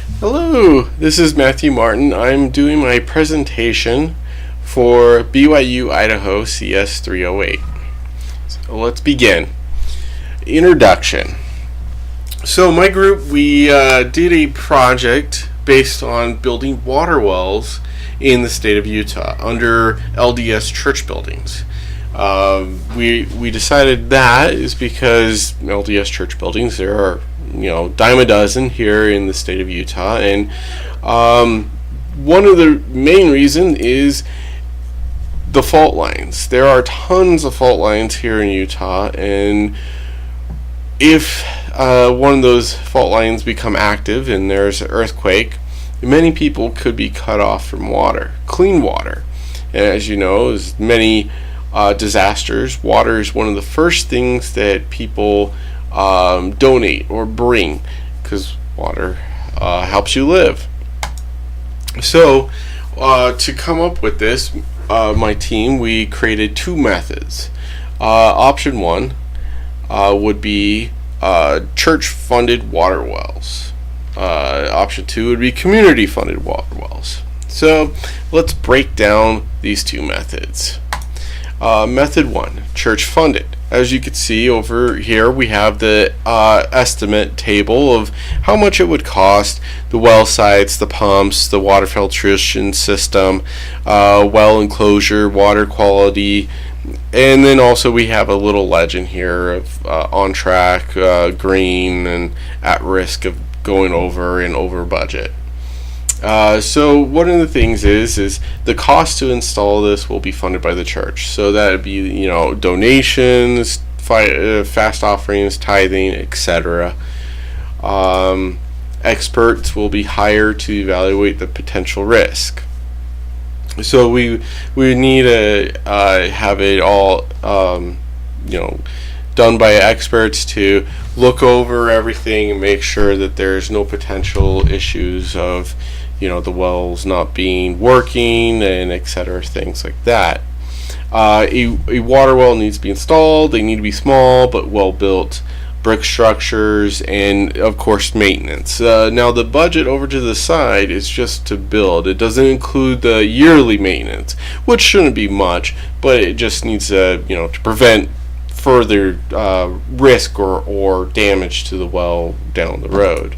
Hello, this is Matthew Martin. I'm doing my presentation for BYU Idaho CS 308. So let's begin. Introduction. So my group, we did a project based on building water wells in the state of Utah under LDS church buildings. We decided that is because LDS church buildings, there are dime a dozen here in the state of Utah, and one of the main reasons is the fault lines. There are tons of fault lines here in Utah, and if one of those fault lines become active and there's an earthquake, many people could be cut off from water, clean water. And as you know, as many disasters, water is one of the first things that people donate or bring, because water helps you live. So to come up with this, my team, we created two methods. Option one would be church-funded water wells. Option two would be community-funded water wells. So let's break down these two methods. Method one, church-funded. As you can see over here, we have the estimate table of how much it would cost: the well sites, the pumps, the water filtration system, well enclosure, water quality, and then also we have a little legend here of on track, green, and at risk of going over and over budget. So one of the things is the cost to install this will be funded by the church. So that would be donations, fast offerings, tithing, etc. Experts will be hired to evaluate the potential risk. So we need to have it all done by experts to look over everything and make sure that there's no potential issues of the wells not being working and etc., things like that. A water well needs to be installed. They need to be small but well built brick structures, and of course maintenance. Now the budget over to the side is just to build. It doesn't include the yearly maintenance, which shouldn't be much, but it just needs to prevent further risk or damage to the well down the road.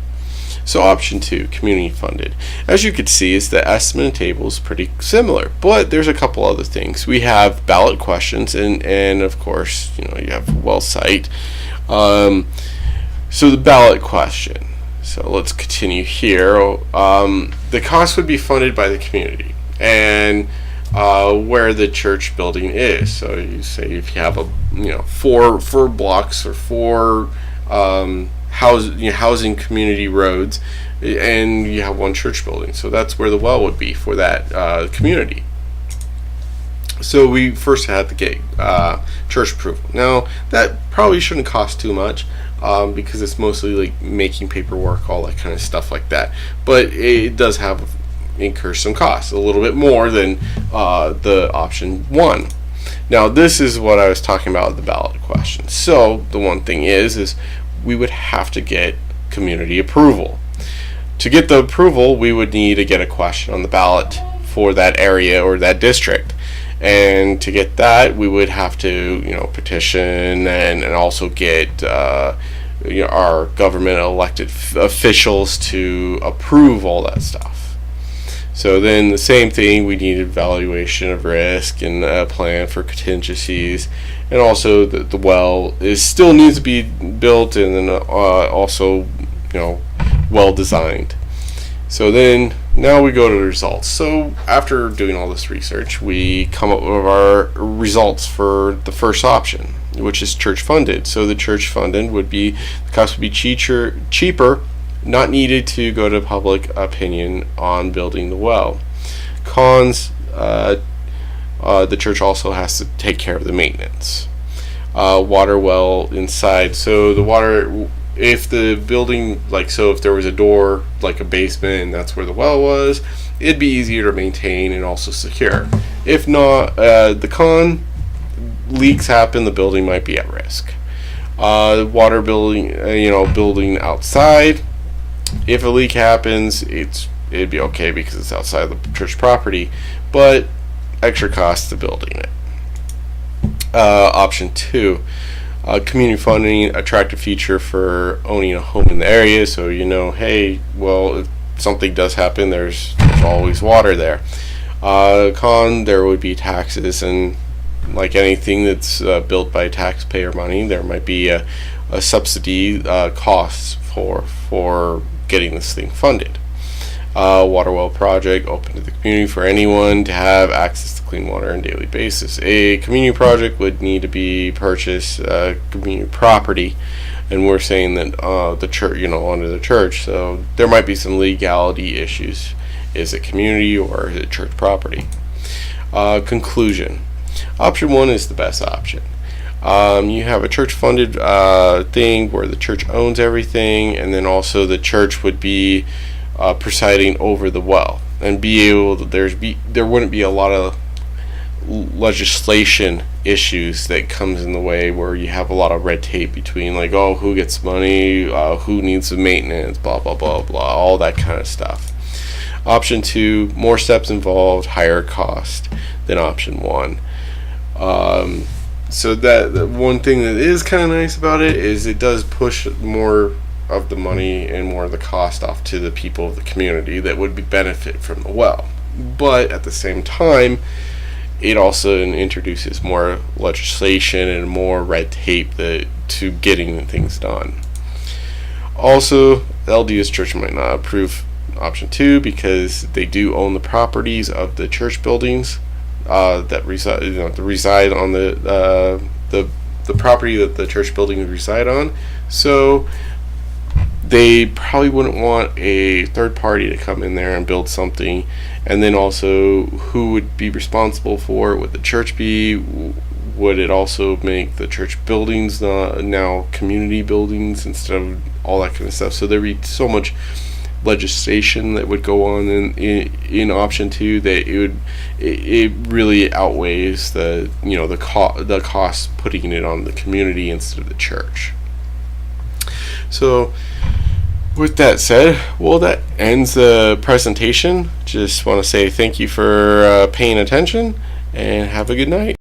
So option two, community funded. As you can see, the estimate table is pretty similar, but there's a couple other things. We have ballot questions, and of course you have a well site. So the ballot question. So let's continue here. The cost would be funded by the community and where the church building is. So you say if you have four blocks or four housing community roads, and you have one church building, so that's where the well would be for that community. So we first had to get church approval. Now that probably shouldn't cost too much, because it's mostly like making paperwork, all that kind of stuff like that, but it does incur some costs, a little bit more than the option one. Now this is what I was talking about with the ballot question. So the one thing is we would have to get community approval. To get the approval, we would need to get a question on the ballot for that area or that district. And to get that, we would have to petition and also get our government elected officials to approve all that stuff. So then the same thing, we need evaluation of risk and a plan for contingencies, and also the well still needs to be built, and then also well designed. So then now we go to the results. So after doing all this research, we come up with our results for the first option, which is church funded. So the church funded the cost would be cheaper, not needed to go to public opinion on building the well. Cons, the church also has to take care of the maintenance. Water well inside. So the water, if the building, if there was a door, like a basement, and that's where the well was, it'd be easier to maintain and also secure. If not, the con, leaks happen, the building might be at risk. Water building, building outside, If a leak happens, it'd be okay because it's outside the church property, but extra cost to building it. Option 2, community funding, attractive feature for owning a home in the area. So hey, well, if something does happen, there's always water there. Con, there would be taxes, and like anything that's built by taxpayer money, there might be a subsidy costs for getting this thing funded. Water well project, open to the community for anyone to have access to clean water on a daily basis. A community project would need to be purchased community property, and we're saying that the church, under the church, so there might be some legality issues. Is it community or is it church property? Conclusion. Option 1 is the best option. You have a church-funded thing where the church owns everything, and then also the church would be presiding over the well, and be able to, there wouldn't be a lot of legislation issues that comes in the way, where you have a lot of red tape between, like, who gets money, who needs the maintenance, blah blah blah blah, all that kind of stuff. Option 2, more steps involved, higher cost than option 1. So that the one thing that is kind of nice about it is it does push more of the money and more of the cost off to the people of the community that would benefit from the well. But at the same time, it also introduces more legislation and more red tape to getting things done. Also, the LDS Church might not approve option 2 because they do own the properties of the church buildings that reside on the property that the church building would reside on. So they probably wouldn't want a third party to come in there and build something, and then also who would be responsible for it? Would the church be? Would it also make the church buildings now community buildings instead of all that kind of stuff? So there'd be so much legislation that would go on in option 2 that it really outweighs the cost putting it on the community instead of the church. So with that said, well, that ends the presentation. Just want to say thank you for paying attention, and have a good night.